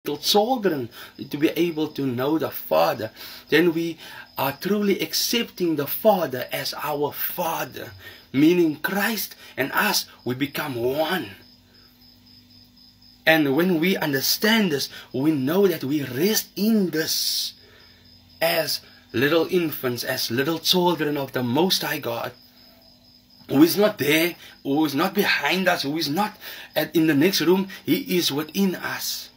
little children to be able to know the Father, then we are truly accepting the Father as our Father, meaning Christ and us, we become one. And when we understand this, we know that we rest in this as little infants, as little children of the Most High God, who is not there, who is not behind us, who is not in the next room. He is within us.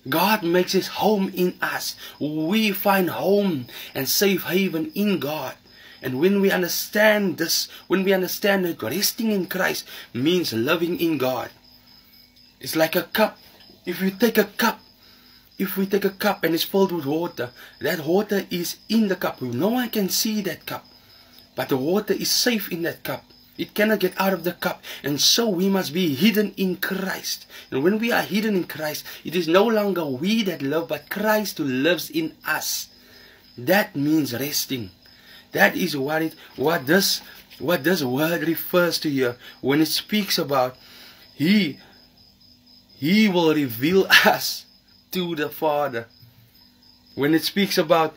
God makes His home in us. We find home and safe haven in God. And when we understand this, when we understand that resting in Christ means loving in God. It's like a cup. If we take a cup and it's filled with water, that water is in the cup. No one can see that cup, but the water is safe in that cup. It cannot get out of the cup. And so we must be hidden in Christ. And when we are hidden in Christ, it is no longer we that love, but Christ who lives in us. That means resting. That is what this word refers to here when it speaks about He will reveal us to the Father. When it speaks about,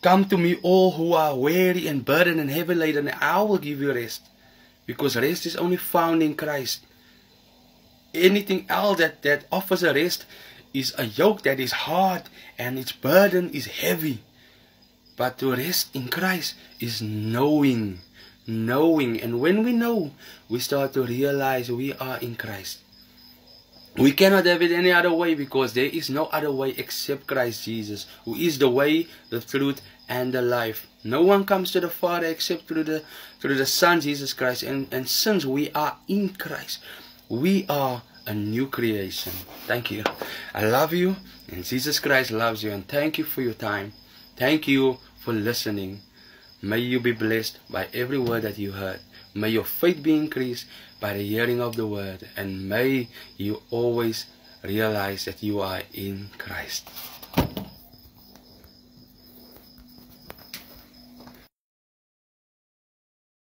come to me all who are weary and burdened and heavy laden, and I will give you rest. Because rest is only found in Christ. Anything else that offers a rest is a yoke that is hard and its burden is heavy. But to rest in Christ is knowing. And when we know, we start to realize we are in Christ. We cannot have it any other way, because there is no other way except Christ Jesus, who is the way, the truth, and the life. No one comes to the Father except through the Son, Jesus Christ. And since we are in Christ, we are a new creation. Thank you. I love you, and Jesus Christ loves you. And thank you for your time. Thank you for listening. May you be blessed by every word that you heard. May your faith be increased by the hearing of the word. And may you always realize that you are in Christ.